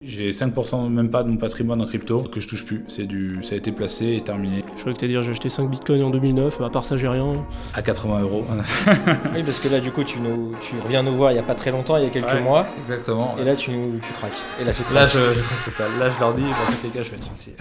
J'ai 5% même pas de mon patrimoine en crypto que je touche plus. Ça a été placé et terminé. Je croyais que t'allais dire j'ai acheté 5 bitcoins en 2009, à part ça j'ai rien. À 80 €. Oui, parce que là, du coup, tu reviens nous voir il y a pas très longtemps, il y a quelques mois. Exactement. Et là, tu craques. Et là, c'est Là, je craque total. Là, je leur dis, en fait, les gars, je vais être entier.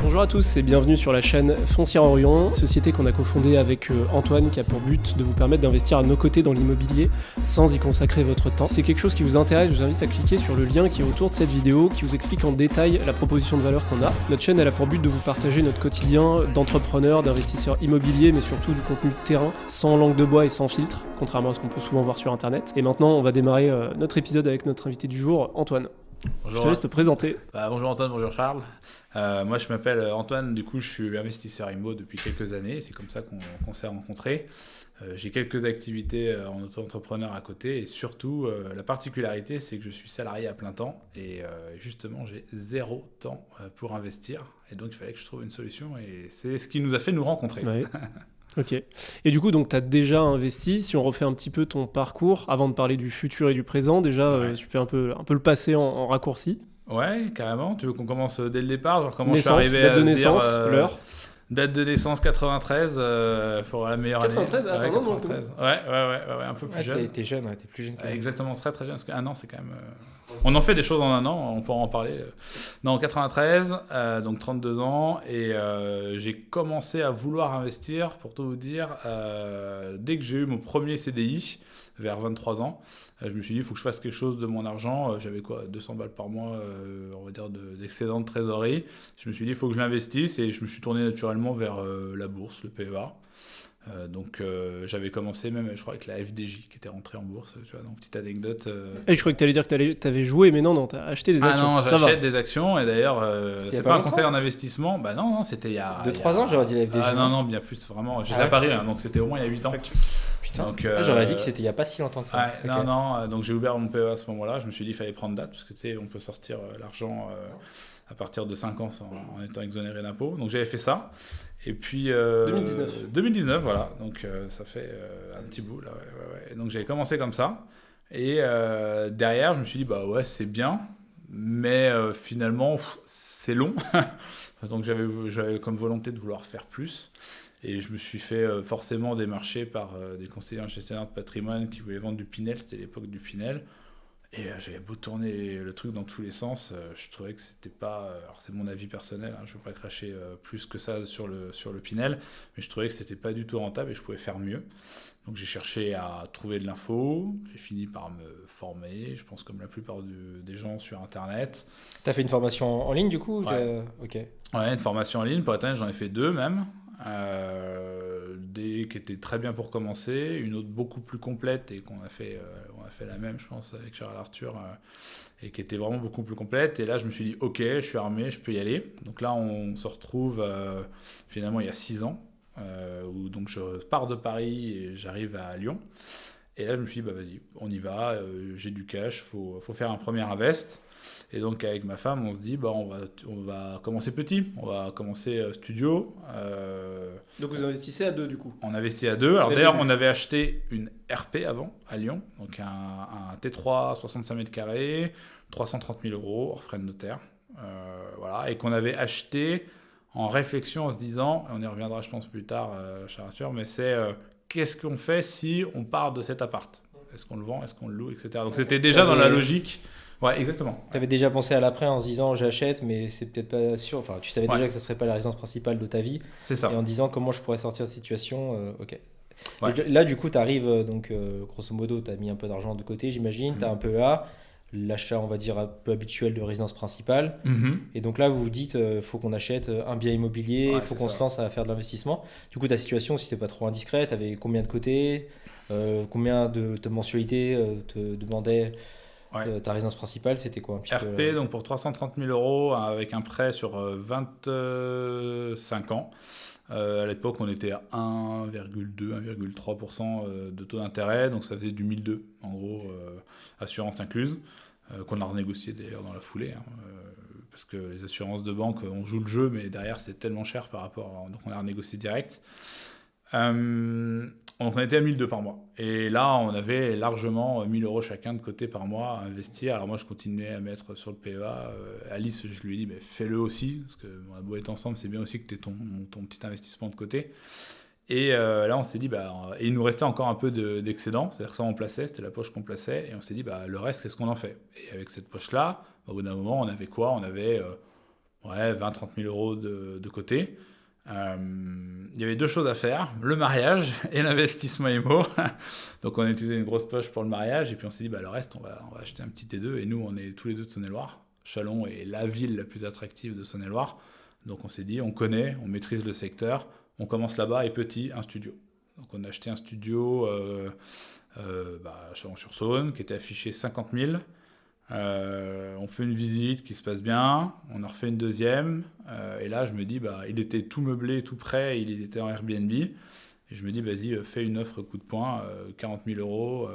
Bonjour à tous et bienvenue sur la chaîne Foncière Orion, société qu'on a cofondée avec Antoine qui a pour but de vous permettre d'investir à nos côtés dans l'immobilier sans y consacrer votre temps. Si c'est quelque chose qui vous intéresse, je vous invite à cliquer sur le lien qui est autour de cette vidéo qui vous explique en détail la proposition de valeur qu'on a. Notre chaîne elle a pour but de vous partager notre quotidien d'entrepreneurs, d'investisseurs immobiliers mais surtout du contenu de terrain sans langue de bois et sans filtre, contrairement à ce qu'on peut souvent voir sur internet. Et maintenant on va démarrer notre épisode avec notre invité du jour, Antoine. Bonjour. Je te laisse te présenter. Bonjour Antoine, bonjour Charles. Moi je m'appelle Antoine, du coup je suis investisseur IMO depuis quelques années, c'est comme ça qu'on s'est rencontrés. J'ai quelques activités en auto-entrepreneur à côté et surtout la particularité c'est que je suis salarié à plein temps et justement j'ai 0 temps pour investir et donc il fallait que je trouve une solution et c'est ce qui nous a fait nous rencontrer. Ouais. Ok. Et du coup, donc, tu as déjà investi. Si on refait un petit peu ton parcours, avant de parler du futur et du présent, déjà, Ouais. tu fais un peu le passé en raccourci. Ouais, carrément. Tu veux qu'on commence dès le départ, genre comment Naissance, je suis arrivé date à de se dire, naissance, l'heure. Date de naissance 93 pour la meilleure 93, année. attends, non, 93. Ouais, un peu plus jeune. T'es jeune, ouais, t'es plus jeune que moi. Exactement, très très jeune, parce qu'un an c'est quand même... On en fait des choses en un an, on pourra en parler. Non, 93, donc 32 ans, et j'ai commencé à vouloir investir, pour tout vous dire, dès que j'ai eu mon premier CDI, vers 23 ans. Je me suis dit, il faut que je fasse quelque chose de mon argent. J'avais 200 balles par mois, on va dire, d'excédent de trésorerie. Je me suis dit, il faut que je l'investisse, et je me suis tourné naturellement vers la bourse, le PEA. Donc j'avais commencé même, je crois, avec la FDJ qui était rentrée en bourse, tu vois, donc petite anecdote. Et je croyais que tu allais dire que tu avais joué, mais non, tu as acheté des actions. Ah non, Ça va. j'achète des actions, et d'ailleurs, il y a c'est pas pas un longtemps conseil en investissement. Bah non, c'était il y a... 2-3 ans, j'aurais dit la FDJ. Ah non, bien plus, vraiment. J'étais Ah à ouais Paris, hein, donc c'était au moins il y a 8 ans. Putain, Donc, j'aurais dit que c'était il y a pas si longtemps que ça. Ouais, Ok. non, donc j'ai ouvert mon PEA à ce moment-là. Je me suis dit, il fallait prendre date, parce que tu sais, on peut sortir l'argent à partir de 5 ans en étant exonéré d'impôts. Donc j'avais fait ça. Et puis... 2019, voilà. Donc ça fait un petit bout, là. Ouais. Et donc j'avais commencé comme ça. Et derrière, je me suis dit, bah ouais, c'est bien. Mais finalement, c'est long. Donc j'avais comme volonté de vouloir faire plus. Et je me suis fait forcément démarcher par des conseillers en gestionnaire de patrimoine qui voulaient vendre du Pinel. C'était l'époque du Pinel. Et j'avais beau tourner le truc dans tous les sens, je trouvais que c'était pas... alors c'est mon avis personnel, hein, je ne veux pas cracher plus que ça sur le Pinel, mais je trouvais que c'était pas du tout rentable et je pouvais faire mieux. Donc j'ai cherché à trouver de l'info, j'ai fini par me former, je pense comme la plupart des gens sur Internet. T'as fait une formation en ligne, du coup? Ouais. Ok. Ouais, une formation en ligne, pour être honnête, j'en ai fait 2 même. Des qui étaient très bien pour commencer, une autre beaucoup plus complète et on a fait la même, je pense, avec Charles Arthur, et qui était vraiment beaucoup plus complète. Et là, je me suis dit, ok, je suis armé, je peux y aller. Donc là, on se retrouve finalement il y a 6 ans, où donc je pars de Paris et j'arrive à Lyon. Et là, je me suis dit, bah vas-y, on y va, j'ai du cash, faut faire un premier invest. Et donc, avec ma femme, on se dit, bah, on va commencer petit, on va commencer studio. Donc vous investissez à 2 du coup. On investit à 2. Alors Dès le d'ailleurs, début. on avait acheté une RP avant, à Lyon, donc un T3 65 mètres carrés, 330 000 € hors frais de notaire. Voilà, et qu'on avait acheté en réflexion en se disant, et on y reviendra je pense plus tard, cher Arthur, mais c'est qu'est-ce qu'on fait si on part de cet appart? Est-ce qu'on le vend, est-ce qu'on le loue, etc. Donc c'était déjà dans la logique. Ouais, exactement. T'avais déjà pensé à l'après en se disant j'achète, mais c'est peut-être pas sûr. Enfin, tu savais Ouais. déjà que ça serait pas la résidence principale de ta vie. C'est ça. Et en disant comment je pourrais sortir de cette situation. Ok. Ouais. Et là, du coup, t'arrives, donc grosso modo, t'as mis un peu d'argent de côté, j'imagine. T'as un PEA, l'achat, on va dire, un peu habituel de résidence principale. Mhm. Et donc là, vous vous dites, faut qu'on achète un bien immobilier, Ouais, faut c'est qu'on ça. se lance à faire de l'investissement. Du coup, ta situation, si t'es pas trop indiscret, t'avais combien de côté, combien de mensualités te demandait Ouais. ta résidence principale, c'était quoi un petit RP, peu, donc pour 330 000 € avec un prêt sur 25 ans. À l'époque, on était à 1,2, 1,3% de taux d'intérêt, donc ça faisait du 1002, en gros, assurance incluse, qu'on a renégocié d'ailleurs dans la foulée. parce que les assurances de banque, on joue le jeu, mais derrière, c'est tellement cher par rapport... Donc, on a renégocié direct. Donc, on était à 1 200 par mois. Et là, on avait largement 1 000 € chacun de côté par mois à investir. Alors, moi, je continuais à mettre sur le PEA. Alice, je lui ai dit, fais-le aussi, parce qu'on a beau être ensemble, c'est bien aussi que tu aies ton petit investissement de côté. Et là, on s'est dit, et il nous restait encore un peu d'excédent, c'est-à-dire que ça, on plaçait, c'était la poche qu'on plaçait, et on s'est dit, le reste, qu'est-ce qu'on en fait? Et avec cette poche-là, au bout d'un moment, on avait quoi? On avait 20-30 000 € de côté. Il y avait 2 choses à faire, le mariage et l'investissement IMO. Donc, on a utilisé une grosse poche pour le mariage, et puis on s'est dit, le reste, on va acheter un petit T2, et nous, on est tous les deux de Saône-et-Loire. Chalon est la ville la plus attractive de Saône-et-Loire. Donc, on s'est dit, on connaît, on maîtrise le secteur. On commence là-bas et petit, un studio. Donc on a acheté un studio à Chalon-sur-Saône qui était affiché 50 000. On fait une visite qui se passe bien. On en refait une deuxième. Et là, je me dis, il était tout meublé, tout prêt. Il était en Airbnb. Et je me dis, vas-y, fais une offre coup de poing, 40 000 €.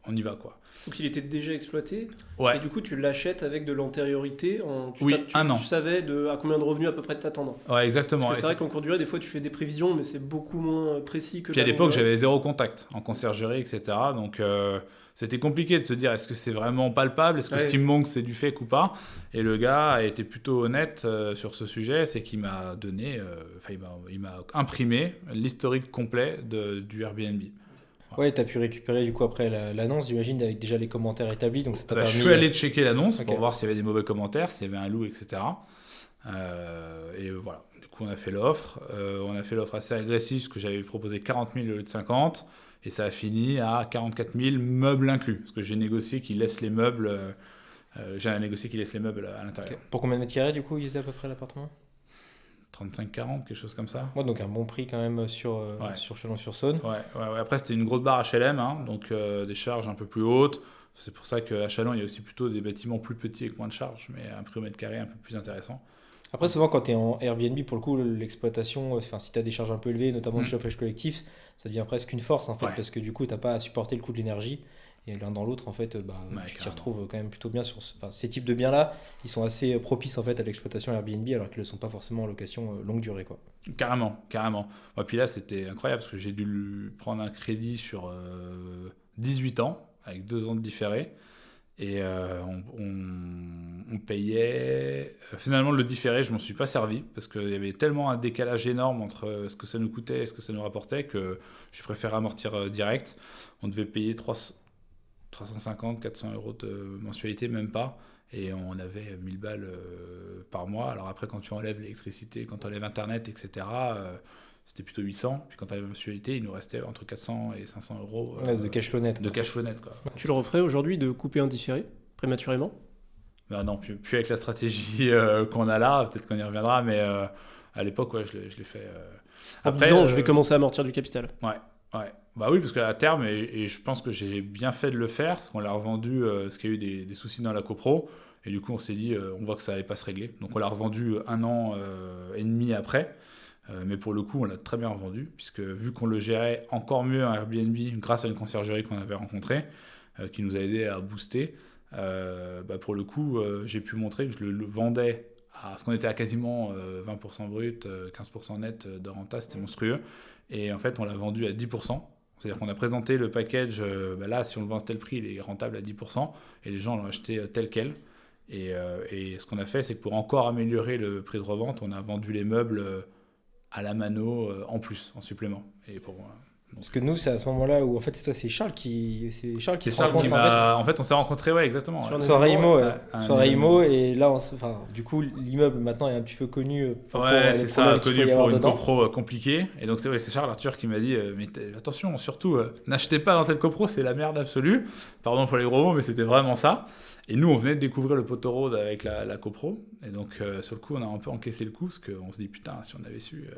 On y va, quoi. Donc il était déjà exploité. Ouais. Et du coup, tu l'achètes avec de l'antériorité. Un an. Tu savais à combien de revenus à peu près t'attendant. Ouais, exactement. Parce que c'est vrai qu'en cours de durée, des fois, tu fais des prévisions, mais c'est beaucoup moins précis que... Puis à l'époque, j'avais 0 contact en conciergerie, etc. Donc c'était compliqué de se dire, est-ce que c'est vraiment palpable? Est-ce que ce qui me manque, c'est du fake ou pas? Et le gars a été plutôt honnête sur ce sujet. C'est qu'il m'a donné... il m'a imprimé l'historique complet du Airbnb. Ouais, tu as pu récupérer du coup après l'annonce, j'imagine, avec déjà les commentaires établis. Donc ça t'a permis... Je suis allé checker l'annonce pour voir s'il y avait des mauvais commentaires, s'il y avait un loup, etc. Et voilà, du coup on a fait l'offre. On a fait l'offre assez agressive, parce que j'avais proposé 40 000 au lieu de 50. Et ça a fini à 44 000, meubles inclus. Parce que j'ai négocié qu'ils laissent les meubles, à l'intérieur. Okay. Pour combien de mètres carrés du coup il faisait à peu près l'appartement? 35-40, quelque chose comme ça. Ouais, donc un bon prix quand même sur Chalon-sur-Saône. Ouais. Après, c'était une grosse barre HLM, donc des charges un peu plus hautes. C'est pour ça qu'à Chalon, il y a aussi plutôt des bâtiments plus petits avec moins de charges, mais un prix au mètre carré un peu plus intéressant. Après, souvent, quand tu es en Airbnb, pour le coup, l'exploitation, si tu as des charges un peu élevées, notamment le chauffage collectif, ça devient presque une force, en fait, parce que du coup, tu n'as pas à supporter le coût de l'énergie. Et l'un dans l'autre, en fait, tu t'y retrouves quand même plutôt bien sur ces types de biens-là. Ils sont assez propices en fait à l'exploitation Airbnb, alors qu'ils ne sont pas forcément en location longue durée, quoi. Carrément. Et puis là, c'était incroyable parce que j'ai dû prendre un crédit sur 18 ans avec 2 ans de différé. Et on payait... Finalement, le différé, je ne m'en suis pas servi parce qu'il y avait tellement un décalage énorme entre ce que ça nous coûtait et ce que ça nous rapportait que j'ai préféré amortir direct. On devait payer 350, 400 € de mensualité, même pas. Et on avait 1000 balles par mois. Alors après, quand tu enlèves l'électricité, quand tu enlèves Internet, etc., c'était plutôt 800. Puis quand tu enlèves la mensualité, il nous restait entre 400 et 500 € de cash flow net. De cash flow net, quoi. Tu le referais aujourd'hui de couper un différé prématurément? Non, plus avec la stratégie qu'on a là. Peut-être qu'on y reviendra, mais à l'époque, je l'ai fait. Après, en disant, je vais commencer à amortir du capital. Ouais. Oui, parce qu'à terme, et je pense que j'ai bien fait de le faire, parce qu'on l'a revendu, parce qu'il y a eu des soucis dans la copro, et du coup on s'est dit, on voit que ça n'allait pas se régler. Donc on l'a revendu 1 an et demi après, mais pour le coup on l'a très bien revendu, puisque vu qu'on le gérait encore mieux en Airbnb grâce à une conciergerie qu'on avait rencontrée, qui nous a aidé à booster, pour le coup j'ai pu montrer que je le vendais parce qu'on était à quasiment 20% brut, 15% net de renta, c'était monstrueux. Et en fait, on l'a vendu à 10%. C'est-à-dire qu'on a présenté le package, là, si on le vend à tel prix, il est rentable à 10%. Et les gens l'ont acheté tel quel. Et ce qu'on a fait, c'est que pour encore améliorer le prix de revente, on a vendu les meubles à la mano en plus, en supplément. Et parce que nous, c'est à ce moment-là où en fait c'est Charles qui m'a... En fait, on s'est rencontrés, ouais, exactement. Soirée IMO, et là, du coup, l'immeuble maintenant est un petit peu connu. C'est ça, connu pour une copro compliquée. Et donc c'est Charles Arthur qui m'a dit, mais attention, surtout, n'achetez pas dans cette copro, c'est la merde absolue. Pardon pour les gros mots, mais c'était vraiment ça. Et nous, on venait de découvrir le poteau rose avec la copro. Et donc, sur le coup, on a un peu encaissé le coup, parce qu'on se dit, putain, si on avait su...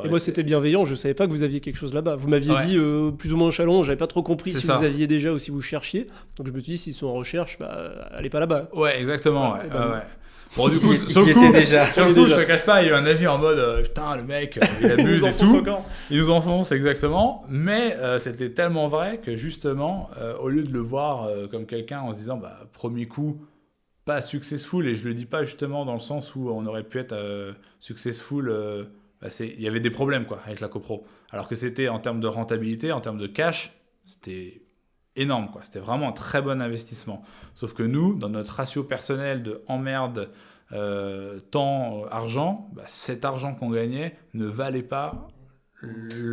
Et moi, c'était bienveillant, je savais pas que vous aviez quelque chose là-bas. Vous m'aviez dit plus ou moins Chalon, j'avais pas trop compris vous aviez déjà ou si vous cherchiez. Donc je me suis dit, s'ils sont en recherche, allez pas là-bas. Ouais, exactement. Ouais. Bon, du coup, sur le coup, je te cache pas, il y a eu un avis en mode putain, le mec, il abuse et tout. Il nous enfonce, exactement. Mais c'était tellement vrai que justement, au lieu de le voir comme quelqu'un en se disant, premier coup, pas successful, et je le dis pas justement dans le sens où on aurait pu être successful, il y avait des problèmes quoi, avec la copro. Alors que c'était en termes de rentabilité, en termes de cash, c'était énorme quoi. C'était vraiment un très bon investissement. Sauf que nous, dans notre ratio personnel de emmerde, temps, argent, cet argent qu'on gagnait ne valait pas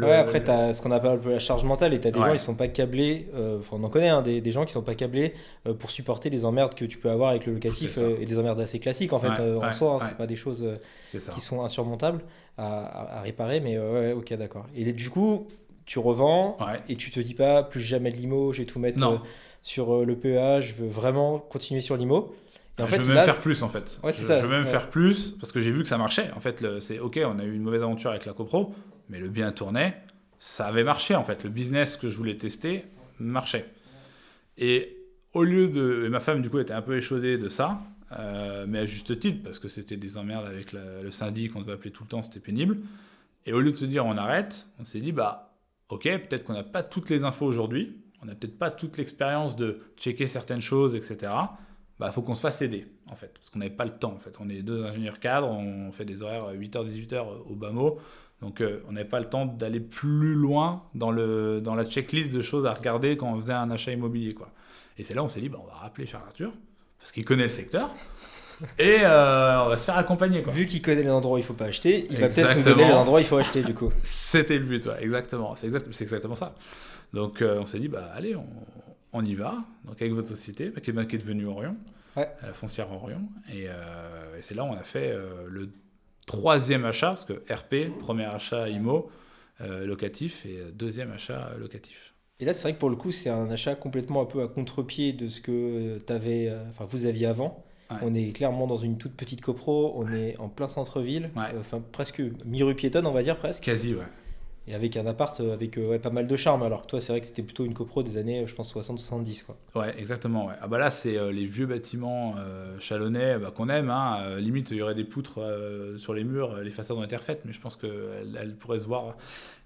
après, tu as ce qu'on appelle un peu la charge mentale, et tu as des gens qui sont pas câblés, on en connaît, hein, des gens qui sont pas câblés pour supporter les emmerdes que tu peux avoir avec le locatif, et des emmerdes assez classiques en fait, en soi, c'est pas des choses qui sont insurmontables à réparer, mais ok, d'accord. Et du coup, tu revends et tu te dis pas plus jamais de l'IMO, je vais tout mettre sur le PEA, je veux vraiment continuer sur l'IMO. Et en fait, je veux même faire plus en fait. Je veux même faire plus parce que j'ai vu que ça marchait. En fait, c'est ok, on a eu une mauvaise aventure avec la copro, mais le bien tournait, ça avait marché en fait. Le business que je voulais tester marchait. Et au lieu de, et ma femme du coup était un peu échaudée de ça, mais à juste titre parce que c'était des emmerdes avec le syndic qu'on devait appeler tout le temps, c'était pénible. Et au lieu de se dire on arrête, on s'est dit ok, peut-être qu'on n'a pas toutes les infos aujourd'hui, on n'a peut-être pas toute l'expérience de checker certaines choses, etc. Faut qu'on se fasse aider, en fait, parce qu'on n'avait pas le temps, en fait. On est 2 ingénieurs cadres, on fait des horaires 8h, 18h au bas mot, donc on n'avait pas le temps d'aller plus loin dans la checklist de choses à regarder quand on faisait un achat immobilier, quoi. Et c'est là où on s'est dit, on va rappeler Charles Arthur, parce qu'il connaît le secteur, et on va se faire accompagner, quoi. Vu qu'il connaît les endroits où il ne faut pas acheter, il va peut-être nous donner les endroits où il faut acheter, du coup. C'était le but, exactement. C'est exactement ça. Donc on s'est dit, allez, on y va, donc avec votre société, qui est devenue Orion, la foncière Orion, et c'est là où on a fait le 3e achat, parce que RP, premier achat IMO locatif, et 2e achat locatif. Et là, c'est vrai que pour le coup, c'est un achat complètement un peu à contre-pied de ce que vous aviez avant. On est clairement dans une toute petite copro, on est en plein centre-ville, presque mi-rue piétonne, on va dire presque. Quasi, Et avec un appart avec pas mal de charme, alors que toi, c'est vrai que c'était plutôt une copro des années, je pense, 60-70, quoi. Ouais, exactement, Ah là, c'est les vieux bâtiments chalonnais qu'on aime, hein. Limite, il y aurait des poutres sur les murs, les façades ont été refaites, mais je pense qu'elles pourraient se voir.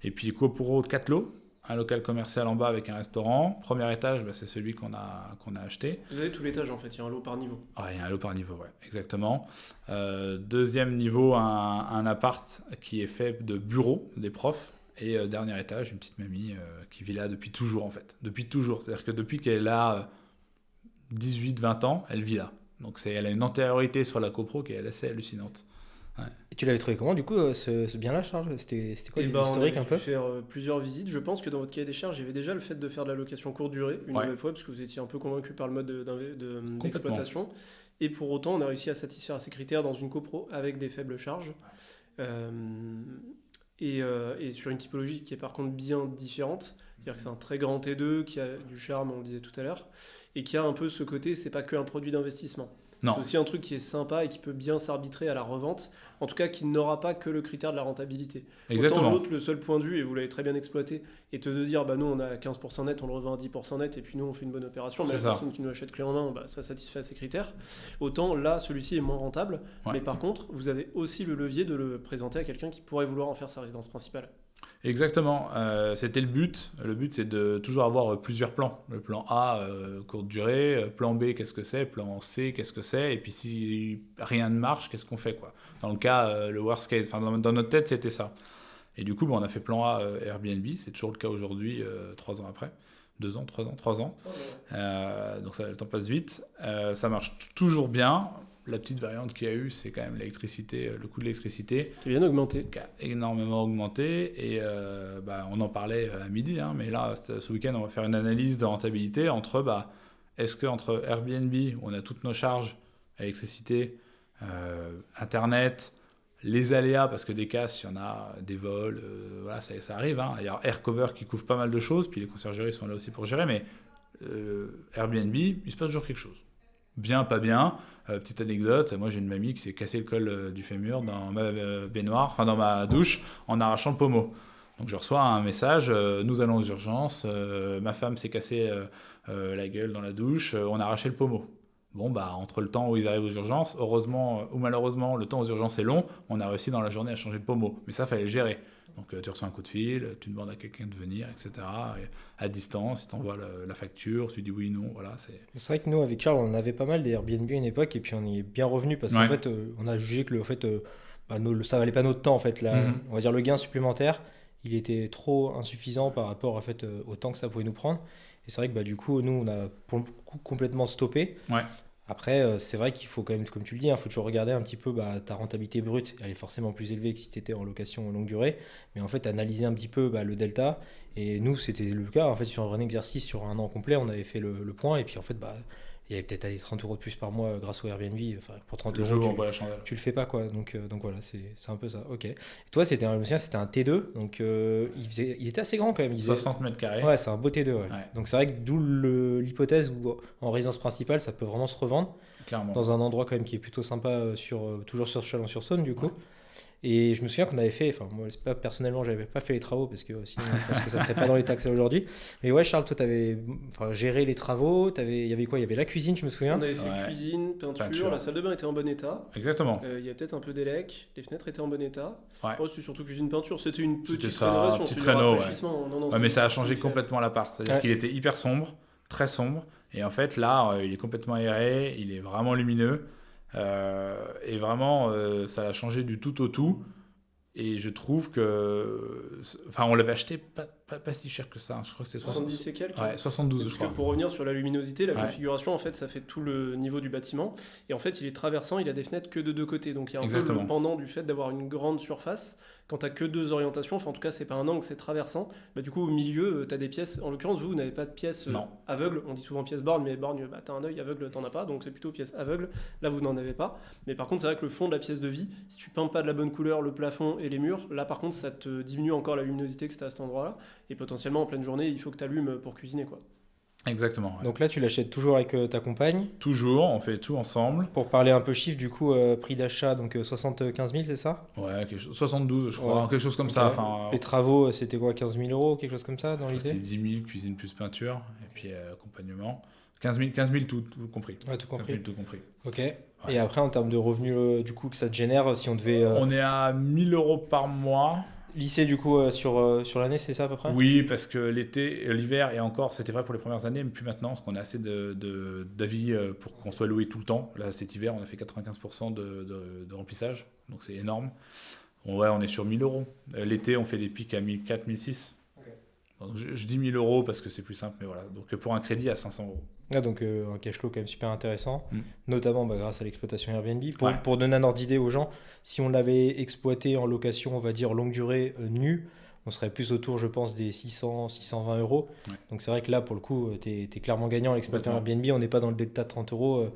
Et puis, copro de 4 lots, un local commercial en bas avec un restaurant. Premier étage, c'est celui qu'on a acheté. Vous avez tout l'étage, en fait, il y a un lot par niveau. Il y a un lot par niveau, exactement. 2e niveau, un appart qui est fait de bureaux des profs. Et dernier étage, une petite mamie qui vit là depuis toujours, en fait. Depuis toujours. C'est-à-dire que depuis qu'elle a 18-20 ans, elle vit là. Donc elle a une antériorité sur la copro qui est assez hallucinante. Et tu l'avais trouvé comment, du coup, ce bien-là, Charles ? C'était quoi l'historique un peu ? On a pu faire plusieurs visites. Je pense que dans votre cahier des charges, il y avait déjà le fait de faire de la location courte durée, une nouvelle fois, parce que vous étiez un peu convaincu par le mode d'exploitation. Et pour autant, on a réussi à satisfaire à ces critères dans une copro avec des faibles charges. Et sur une typologie qui est par contre bien différente, c'est-à-dire que c'est un très grand T2 qui a du charme, on le disait tout à l'heure, et qui a un peu ce côté, c'est pas qu'un produit d'investissement. Non. C'est aussi un truc qui est sympa et qui peut bien s'arbitrer à la revente, en tout cas qui n'aura pas que le critère de la rentabilité. Exactement. Autant l'autre, le seul point de vue, et vous l'avez très bien exploité, est de dire nous on a 15% net, on le revend à 10% net, et puis nous on fait une bonne opération, mais la personne qui nous achète clé en main, ça satisfait à ces critères. Autant là, celui-ci est moins rentable, mais par contre, vous avez aussi le levier de le présenter à quelqu'un qui pourrait vouloir en faire sa résidence principale. Exactement, c'était le but. Le but, c'est de toujours avoir plusieurs plans. Le plan A, courte durée, plan B, qu'est-ce que c'est, plan C, qu'est-ce que c'est, et puis si rien ne marche, qu'est-ce qu'on fait, quoi. Dans le cas, le worst case, dans notre tête, c'était ça. Et du coup, on a fait plan A Airbnb, c'est toujours le cas aujourd'hui, 3 ans après. 2 ans, 3 ans, 3 ans. Donc le temps passe vite. Ça marche toujours bien. La petite variante qu'il y a eu, c'est quand même l'électricité, le coût de l'électricité. Qui a bien augmenté. Qui a énormément augmenté. Et on en parlait à midi, mais là, ce week-end, on va faire une analyse de rentabilité entre, est-ce qu'entre Airbnb, où on a toutes nos charges, électricité, Internet, les aléas, parce que des casses, il y en a, des vols, ça arrive. Il y a Aircover qui couvre pas mal de choses, puis les conciergeries sont là aussi pour gérer, mais Airbnb, il se passe toujours quelque chose. Bien, pas bien. Petite anecdote, moi j'ai une mamie qui s'est cassé le col du fémur dans ma baignoire, dans ma douche, en arrachant le pommeau. Donc je reçois un message, nous allons aux urgences, ma femme s'est cassé la gueule dans la douche, on a arraché le pommeau. Bon, bah, entre le temps où ils arrivent aux urgences, heureusement ou malheureusement, le temps aux urgences est long, on a réussi dans la journée à changer le pommeau. Mais ça, fallait le gérer. Donc, tu reçois un coup de fil, tu demandes à quelqu'un de venir, etc. Et à distance, il t'envoie la facture, tu dis oui, non, voilà. C'est vrai que nous, avec Charles, on avait pas mal des Airbnb à une époque, et puis on y est bien revenu, parce qu'en fait, on a jugé que ça valait pas notre temps, en fait. On va dire le gain supplémentaire, il était trop insuffisant par rapport en fait, au temps que ça pouvait nous prendre. Et c'est vrai que du coup, nous, on a pour le coup complètement stoppé. Ouais. Après, c'est vrai qu'il faut quand même, comme tu le dis, il faut toujours regarder un petit peu ta rentabilité brute. Elle est forcément plus élevée que si tu étais en location longue durée. Mais en fait, analyser un petit peu le delta. Et nous, c'était le cas. En fait, sur un exercice, sur un an complet, on avait fait le point. Et puis en fait, il y avait peut-être 30 € de plus par mois grâce au Airbnb. Enfin, pour 30 €, tu le fais pas, quoi. Donc voilà, c'est un peu ça. Ok. Et toi, c'était un T2. Donc il était assez grand quand même. 60 mètres carrés. Ouais, c'est un beau T2. Ouais. Donc c'est vrai que d'où l'hypothèse où en résidence principale, ça peut vraiment se revendre. Clairement. Dans un endroit quand même qui est plutôt sympa, toujours sur Chalon-sur-Saône, du coup. Ouais. Et je me souviens qu'on avait fait, moi personnellement j'avais pas fait les travaux parce que sinon je pense que ça serait pas dans les taxes aujourd'hui. Mais ouais, Charles, toi t'avais géré les travaux, il y avait quoi? Il y avait la cuisine, je me souviens. On avait fait cuisine, peinture, la salle de bain était en bon état. Exactement. Il y a peut-être un peu d'élec, les fenêtres étaient en bon état. Ouais. C'était surtout cuisine, peinture, c'était une petite rénovation. Petite réno, ouais. Mais ça a changé complètement l'appart, c'est-à-dire qu'il était hyper sombre, très sombre. Et en fait là, il est complètement aéré, il est vraiment lumineux. Et vraiment, ça l'a changé du tout au tout. Et je trouve que... Enfin, on l'avait acheté pas si cher que ça. Je crois que c'est 70 et quelques. Ouais, 72, je crois. Pour revenir sur la luminosité, la configuration, en fait, ça fait tout le niveau du bâtiment. Et en fait, il est traversant, il a des fenêtres que de deux côtés. Donc, il y a un peu le pendant du fait d'avoir une grande surface. Quand tu n'as que deux orientations, enfin, en tout cas, c'est pas un angle, c'est traversant. Du coup, au milieu, tu as des pièces. En l'occurrence, vous n'avez pas de pièces aveugles. On dit souvent pièces borgne, mais borgne, tu as un œil aveugle, tu n'en as pas. Donc, c'est plutôt pièces aveugles. Là, vous n'en avez pas. Mais par contre, c'est vrai que le fond de la pièce de vie, si tu peins pas de la bonne couleur, le plafond et les murs, là, par contre, ça te diminue encore la luminosité que c'était à cet endroit-là. Et potentiellement, en pleine journée, il faut que tu allumes pour cuisiner, quoi. Exactement. Ouais. Donc là, tu l'achètes toujours avec ta compagne? Toujours, on fait tout ensemble. Pour parler un peu chiffre, du coup, prix d'achat, donc 75 000, c'est ça? Ouais, 72, je crois, quelque chose comme ça. Enfin, les travaux, c'était quoi, 15 000 €, quelque chose comme ça dans l'idée? C'était 10 000, cuisine plus peinture, et puis accompagnement. 15 000 tout compris. Ouais, tout compris. 15 000 tout compris. Ok. Ouais. Et après, en termes de revenus, du coup, que ça te génère, si on devait... On est à 1 000 € par mois. Lycée, du coup, sur l'année, c'est ça à peu près? Oui, parce que l'hiver, et encore, c'était vrai pour les premières années, mais plus maintenant, parce qu'on a assez d'avis pour qu'on soit loué tout le temps. Là, cet hiver, on a fait 95% de remplissage, donc c'est énorme. Ouais, on est sur 1 000 €. L'été, on fait des pics à 1 400, 1 600. Okay. Donc, je dis 1 000 € parce que c'est plus simple, mais voilà. Donc pour un crédit à 500 €. Ah, donc un cash flow quand même super intéressant, notamment grâce à l'exploitation Airbnb. Pour donner un ordre d'idée aux gens, si on l'avait exploité en location, on va dire longue durée, nue, on serait plus autour, je pense, des 600, 620 €. Ouais. Donc c'est vrai que là, pour le coup, t'es clairement gagnant à l'exploitation Airbnb. On n'est pas dans le delta de 30 €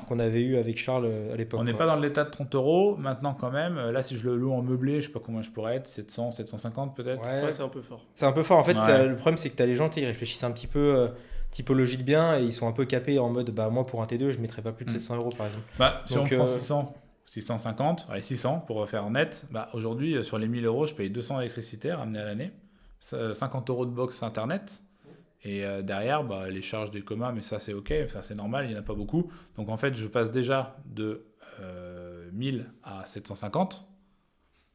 qu'on avait eu avec Charles à l'époque. On n'est pas dans le delta de 30 €. Maintenant, quand même, là, si je le loue en meublé, je sais pas combien je pourrais être, 700, 750 peut-être. Ouais, c'est un peu fort. C'est un peu fort. En fait, le problème, c'est que tu as les gens, ils réfléchissent un petit peu... typologie de bien et ils sont un peu capés en mode moi pour un T2 je ne mettrais pas plus de 700 € par exemple. Si on prend 600, 650, allez 600 pour faire net, aujourd'hui sur les 1 000 € je paye 200 d'électricité ramené à l'année, 50 € de box internet et derrière les charges des comas, mais ça c'est ok, c'est normal, il n'y en a pas beaucoup. Donc en fait je passe déjà de 1000 à 750.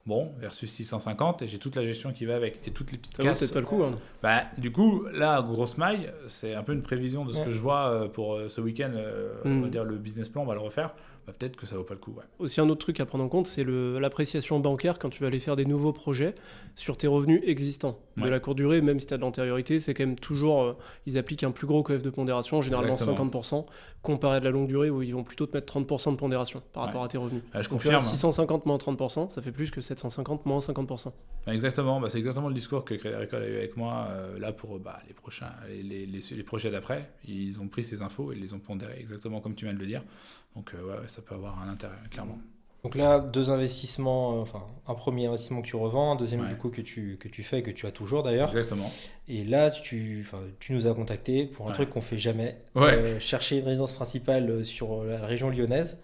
Bon, versus 650, et j'ai toute la gestion qui va avec, et toutes les petites casses. Ça vaut peut-être pas le coup. Du coup, là, grosse maille, c'est un peu une prévision de ce que je vois pour ce week-end. On va dire le business plan, on va le refaire. Peut-être que ça vaut pas le coup. Ouais. Aussi, un autre truc à prendre en compte, c'est l'appréciation bancaire quand tu vas aller faire des nouveaux projets sur tes revenus existants. De la courte durée, même si tu as de l'antériorité, c'est quand même toujours... ils appliquent un plus gros coef de pondération, généralement 50%, comparé à de la longue durée où ils vont plutôt te mettre 30% de pondération par rapport à tes revenus. Je confirme. 650 moins 30%, ça fait plus que 750 moins 50%. Exactement, c'est exactement le discours que Crédit Agricole a eu avec moi là pour les prochains, les projets d'après. Ils ont pris ces infos et ils les ont pondérés exactement comme tu viens de le dire. Donc ça peut avoir un intérêt, clairement. Donc là, deux investissements, un premier investissement que tu revends, un deuxième du coup que tu fais, que tu as toujours d'ailleurs. Exactement. Et là, tu nous as contacté pour un truc qu'on fait jamais, chercher une résidence principale sur la région lyonnaise.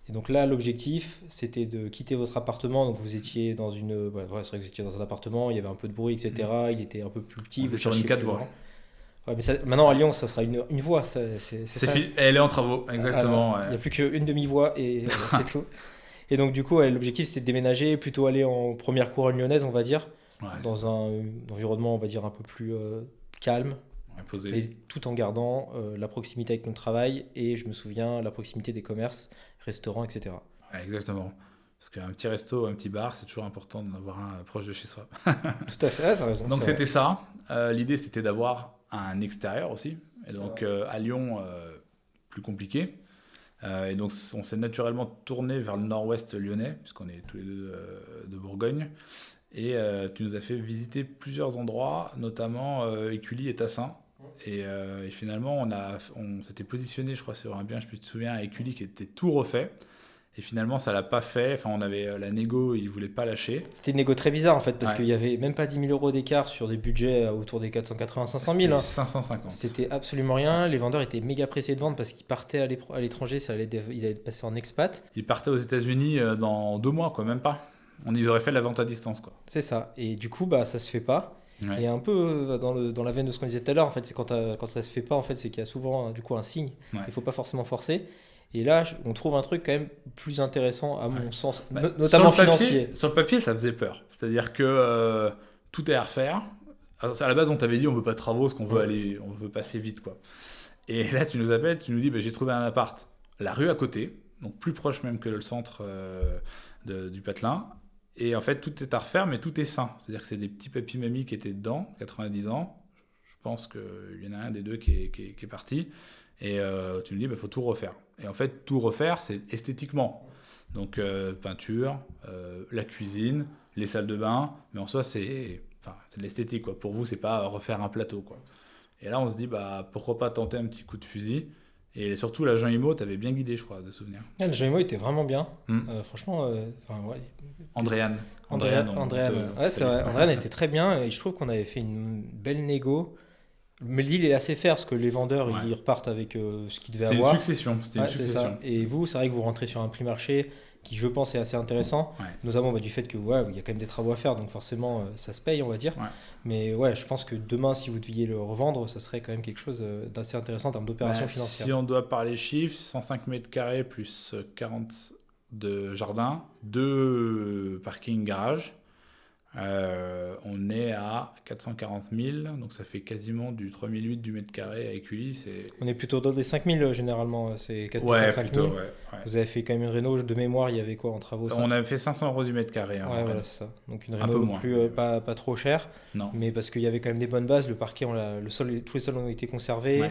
Et donc là, l'objectif, c'était de quitter votre appartement. Donc vous étiez dans c'est vrai que vous étiez dans un appartement, il y avait un peu de bruit, etc. Il était un peu plus petit. Vous étiez sur une 4 voies. Ouais, mais maintenant à Lyon, ça sera une voie. C'est ça. Elle est en travaux, exactement. Il n'y a plus qu'une demi-voie et c'est tout. Et donc, du coup, l'objectif, c'était de déménager, plutôt aller en première couronne lyonnaise, on va dire, dans un environnement, on va dire, un peu plus calme, posé. mais tout en gardant la proximité avec notre travail et, je me souviens, la proximité des commerces, restaurants, etc. Ouais, exactement. Parce qu'un petit resto, un petit bar, c'est toujours important d'en avoir un proche de chez soi. Tout à fait, t'as raison. Donc c'était ça. L'idée, c'était d'avoir un extérieur aussi. Et donc à Lyon, plus compliqué. Et donc on s'est naturellement tourné vers le nord-ouest lyonnais, puisqu'on est tous les deux de Bourgogne. Et tu nous as fait visiter plusieurs endroits, notamment Écully et Tassin. Et finalement, on s'était positionné, je crois, sur un bien, je me souviens, à Écully qui était tout refait. Et finalement, ça ne l'a pas fait. Enfin, on avait la négo, ils ne voulaient pas lâcher. C'était une négo très bizarre, en fait, parce qu'il n'y avait même pas 10 000 euros d'écart sur des budgets autour des 480-500 000. 550. C'était absolument rien. Les vendeurs étaient méga pressés de vendre parce qu'ils partaient à l'étranger, ils allaient passer en expat. Ils partaient aux États-Unis dans 2 mois, quoi, même pas. Ils auraient fait de la vente à distance, quoi. C'est ça. Et du coup, ça ne se fait pas. Ouais. Et un peu dans la veine de ce qu'on disait tout à l'heure, en fait, c'est quand ça ne se fait pas, en fait, c'est qu'il y a souvent du coup, un signe. Il ne faut pas forcément forcer. Et là, on trouve un truc quand même plus intéressant à mon sens, notamment financier. Sur le papier, ça faisait peur. C'est-à-dire que tout est à refaire. Alors, à la base, on t'avait dit on veut pas de travaux, parce qu'on veut on veut passer vite, quoi. Et là, tu nous appelles, tu nous dis j'ai trouvé un appart, la rue à côté, donc plus proche même que le centre du Patelin. Et en fait, tout est à refaire, mais tout est sain. C'est-à-dire que c'est des petits papis-mamies qui étaient dedans, 90 ans. Je pense qu'il y en a un des deux qui est parti. Et tu me dis, faut tout refaire. Et en fait, tout refaire, c'est esthétiquement. Donc, peinture, la cuisine, les salles de bain. Mais en soi, c'est de l'esthétique, quoi. Pour vous, c'est pas refaire un plateau, quoi. Et là, on se dit, pourquoi pas tenter un petit coup de fusil. Et surtout, l'agent IMO t'avait bien guidé, je crois, de souvenir. L'agent IMO était vraiment bien. Franchement, Andréane. Ouais, c'est vrai. Andréane était très bien. Et je trouve qu'on avait fait une belle négo. Mais le deal est assez fair parce que les vendeurs ils repartent avec ce qu'ils devaient avoir. C'était une succession. Ça. Et vous, c'est vrai que vous rentrez sur un prix marché qui, je pense, est assez intéressant, notamment du fait que il y a quand même des travaux à faire, donc forcément ça se paye, on va dire. Mais je pense que demain, si vous deviez le revendre, ça serait quand même quelque chose d'assez intéressant en termes d'opération financière. Si on doit parler chiffres, 105 mètres carrés plus 40 de jardin, 2 parkings garage. On est à 440 000, donc ça fait quasiment du 3008 du mètre carré à Écully. On est plutôt dans des 5000 généralement, c'est 4 5 000. Vous avez fait quand même une réno, de mémoire, il y avait quoi en travaux ça? On avait fait 500 € du mètre carré. Voilà, c'est ça. Donc une réno non plus pas trop chère, mais parce qu'il y avait quand même des bonnes bases. Le parquet, tous les sols ont été conservés,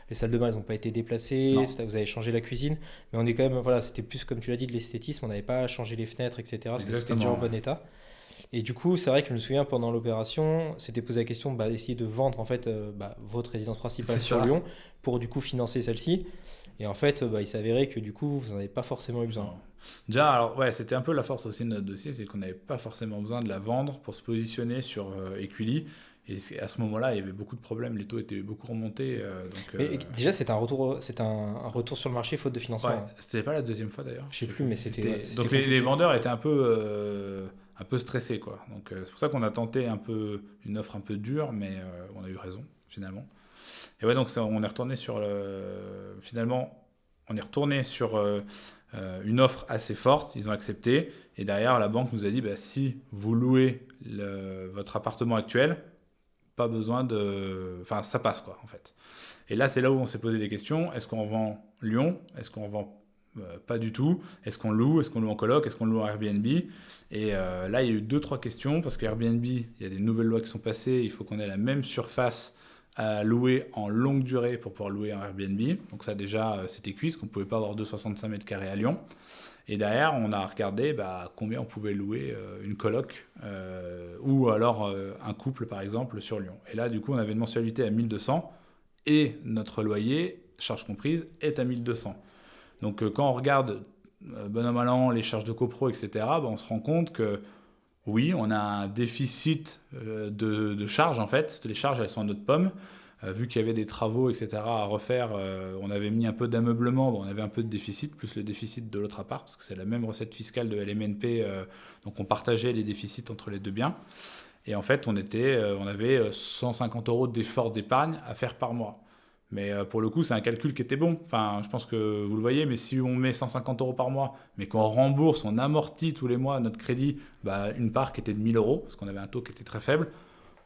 les salles de bain n'ont pas été déplacées, vous avez changé la cuisine, mais on est quand même, c'était plus comme tu l'as dit de l'esthétisme, on n'avait pas changé les fenêtres, etc. parce que c'était déjà en bon état. Et du coup, c'est vrai que je me souviens pendant l'opération, c'était posé la question d'essayer de vendre en fait votre résidence principale sur Lyon pour du coup financer celle-ci. Et en fait, il s'avérait que du coup, vous n'en avez pas forcément eu besoin. Non. Déjà, alors c'était un peu la force aussi de notre dossier, c'est qu'on n'avait pas forcément besoin de la vendre pour se positionner sur Écully. Et à ce moment-là, il y avait beaucoup de problèmes, les taux étaient beaucoup remontés. Mais déjà, c'est un retour sur le marché faute de financement. C'était pas la deuxième fois d'ailleurs. Je sais plus, mais c'était donc les vendeurs étaient un peu stressés, quoi. Donc c'est pour ça qu'on a tenté une offre un peu dure, mais on a eu raison finalement. Et donc on est retourné sur une offre assez forte. Ils ont accepté et derrière la banque nous a dit si vous louez votre appartement actuel, pas besoin ça passe, quoi, en fait. Et là, c'est là où on s'est posé des questions. Est-ce qu'on vend Lyon? Est-ce qu'on vend pas du tout? Est-ce qu'on loue? Est-ce qu'on loue en coloc? Est-ce qu'on loue en Airbnb? Et là, il y a eu 2-3 questions parce qu'Airbnb, il y a des nouvelles lois qui sont passées. Il faut qu'on ait la même surface à louer en longue durée pour pouvoir louer en Airbnb. Donc ça, déjà, c'était cuit, parce qu'on ne pouvait pas avoir 265 mètres carrés à Lyon. Et derrière, on a regardé combien on pouvait louer une coloc ou alors un couple, par exemple, sur Lyon. Et là, du coup, on avait une mensualité à 1 200 et notre loyer, charges comprises, est à 1 200. Donc, quand on regarde bon an mal an, les charges de copro, etc., on se rend compte que oui, on a un déficit de charges, en fait. Les charges, elles sont à notre pomme. Vu qu'il y avait des travaux, etc. à refaire, on avait mis un peu d'ameublement, on avait un peu de déficit, plus le déficit de l'autre appart, parce que c'est la même recette fiscale de LMNP, donc on partageait les déficits entre les deux biens. Et en fait, on avait 150 € d'effort d'épargne à faire par mois. Mais pour le coup, c'est un calcul qui était bon. Enfin, je pense que vous le voyez, mais si on met 150 € par mois, mais qu'on rembourse, on amortit tous les mois notre crédit, une part qui était de 1 000 €, parce qu'on avait un taux qui était très faible,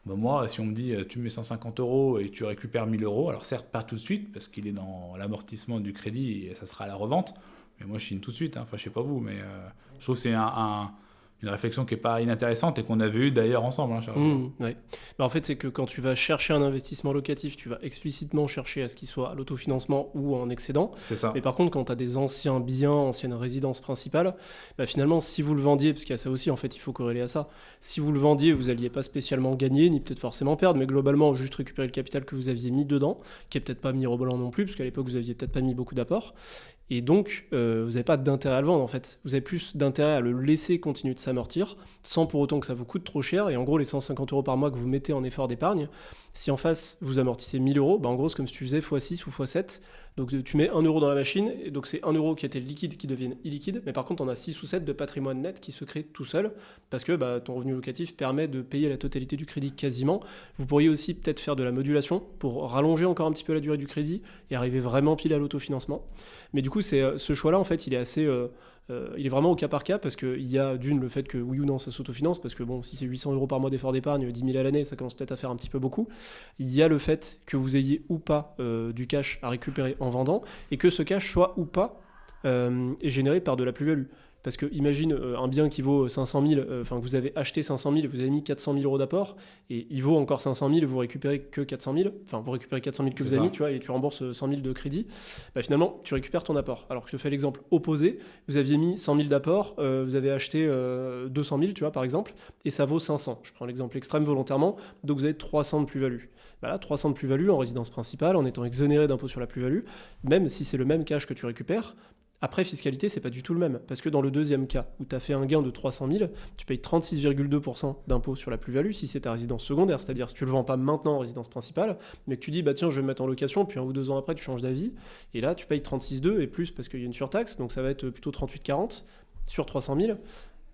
moi, si on me dit tu mets 150 € et tu récupères 1 000 €, alors certes, pas tout de suite, parce qu'il est dans l'amortissement du crédit et ça sera à la revente, mais moi, je signe tout de suite. Hein. Enfin, je sais pas vous, mais je trouve que c'est une réflexion qui n'est pas inintéressante et qu'on avait eu d'ailleurs ensemble. Hein, ouais. En fait, c'est que quand tu vas chercher un investissement locatif, tu vas explicitement chercher à ce qu'il soit à l'autofinancement ou en excédent. C'est ça. Mais par contre, quand tu as des anciens biens, anciennes résidences principales, finalement, si vous le vendiez, parce qu'il y a ça aussi, en fait, il faut corréler à ça, si vous le vendiez, vous n'alliez pas spécialement gagner, ni peut-être forcément perdre, mais globalement, juste récupérer le capital que vous aviez mis dedans, qui n'est peut-être pas mirobolant non plus, parce qu'à l'époque, vous n'aviez peut-être pas mis beaucoup d'apports. Et donc, vous n'avez pas d'intérêt à le vendre, en fait. Vous avez plus d'intérêt à le laisser continuer de s'amortir, sans pour autant que ça vous coûte trop cher. Et en gros, les 150 € par mois que vous mettez en effort d'épargne, si en face, vous amortissez 1 000 €, en gros, c'est comme si tu faisais x6 ou x7. Donc, tu mets 1 € dans la machine, et donc c'est 1 € qui était liquide qui devient illiquide. Mais par contre, on a 6 ou 7 de patrimoine net qui se crée tout seul, parce que ton revenu locatif permet de payer la totalité du crédit quasiment. Vous pourriez aussi peut-être faire de la modulation pour rallonger encore un petit peu la durée du crédit et arriver vraiment pile à l'autofinancement. Mais du coup, ce choix-là, en fait, il est assez... il est vraiment au cas par cas parce qu'il y a le fait que oui ou non ça s'autofinance, parce que si c'est 800 € par mois d'effort d'épargne, 10 000 à l'année, ça commence peut-être à faire un petit peu beaucoup. Il y a le fait que vous ayez ou pas du cash à récupérer en vendant, et que ce cash soit ou pas généré par de la plus-value. Parce que imagine un bien qui vaut 500 000, que vous avez acheté 500 000, vous avez mis 400 000 € d'apport, et il vaut encore 500 000, vous récupérez que 400 000, vous récupérez 400 000 que vous avez mis, tu vois, et tu rembourses 100 000 de crédit, finalement, tu récupères ton apport. Alors que je te fais l'exemple opposé, vous aviez mis 100 000 d'apport, vous avez acheté 200 000, tu vois, par exemple, et ça vaut 500. Je prends l'exemple extrême volontairement, donc vous avez 300 de plus-value. Là, 300 de plus-value en résidence principale, en étant exonéré d'impôt sur la plus-value, même si c'est le même cash que tu récupères. Après, fiscalité, c'est pas du tout le même. Parce que dans le deuxième cas, où tu as fait un gain de 300 000, tu payes 36,2% d'impôt sur la plus-value si c'est ta résidence secondaire. C'est-à-dire, si tu le vends pas maintenant en résidence principale, mais que tu dis, tiens, je vais me mettre en location, puis 1 ou 2 ans après, tu changes d'avis. Et là, tu payes 36,2 et plus parce qu'il y a une surtaxe. Donc, ça va être plutôt 38,40 sur 300 000.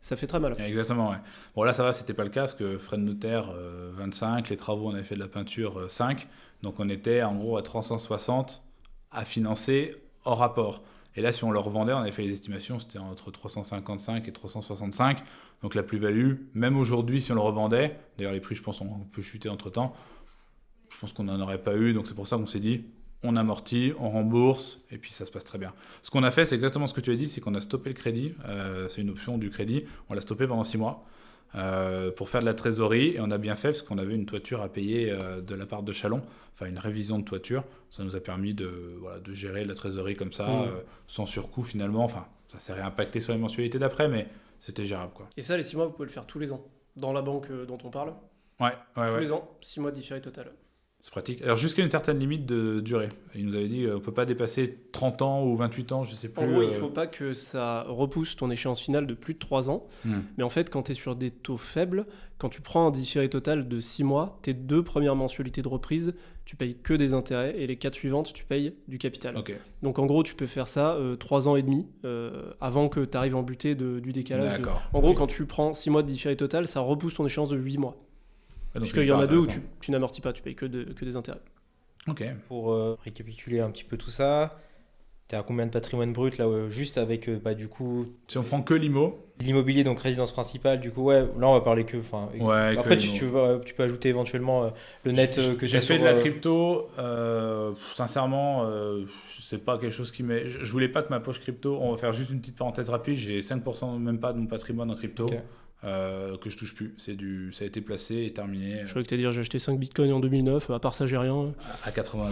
Ça fait très mal. Exactement, ouais. Bon, là, ça va, c'était pas le cas, parce que frais de notaire, 25, les travaux, on avait fait de la peinture, 5. Donc, on était en gros à 360 à financer hors rapport. Et là, si on le revendait, on avait fait les estimations, c'était entre 355 et 365. Donc la plus-value, même aujourd'hui, si on le revendait, d'ailleurs les prix, je pense, ont un peu chuté entre-temps, je pense qu'on n'en aurait pas eu. Donc c'est pour ça qu'on s'est dit, on amortit, on rembourse, et puis ça se passe très bien. Ce qu'on a fait, c'est exactement ce que tu as dit, c'est qu'on a stoppé le crédit. C'est une option du crédit. On l'a stoppé pendant 6 mois. Pour faire de la trésorerie, et on a bien fait parce qu'on avait une toiture à payer de la part de Chalon, une révision de toiture. Ça nous a permis de gérer de la trésorerie comme ça, sans surcoût finalement. Ça s'est réimpacté sur les mensualités d'après, mais c'était gérable, quoi. Et ça, les 6 mois, vous pouvez le faire tous les ans dans la banque dont on parle. Tous les ans, 6 mois différés total. C'est pratique. Alors jusqu'à une certaine limite de durée. Il nous avait dit on ne peut pas dépasser 30 ans ou 28 ans, je ne sais plus. En gros, il ne faut pas que ça repousse ton échéance finale de plus de 3 ans. Mais en fait, quand tu es sur des taux faibles, quand tu prends un différé total de 6 mois, tes 2 premières mensualités de reprise, tu payes que des intérêts, et les 4 suivantes, tu payes du capital. Okay. Donc en gros, tu peux faire ça 3 ans et demi avant que tu arrives en butée du décalage. D'accord. En gros, quand tu prends 6 mois de différé total, ça repousse ton échéance de 8 mois. Parce qu'il y en a 2 où tu n'amortis pas, tu payes que des intérêts. Ok. Pour récapituler un petit peu tout ça, tu es à combien de patrimoine brut là, juste avec du coup... Si on prend que l'immobilier, donc résidence principale, du coup, là on va parler que... Après, tu peux ajouter éventuellement le net que j'ai fait de la crypto, sincèrement, c'est pas quelque chose qui m'est... Je voulais pas que ma poche crypto... On va faire juste une petite parenthèse rapide, j'ai 5% même pas de mon patrimoine en crypto. Okay. Que je touche plus, ça a été placé et terminé. Je croyais que tu allais dire j'ai acheté 5 bitcoins en 2009, à part ça j'ai rien. À 80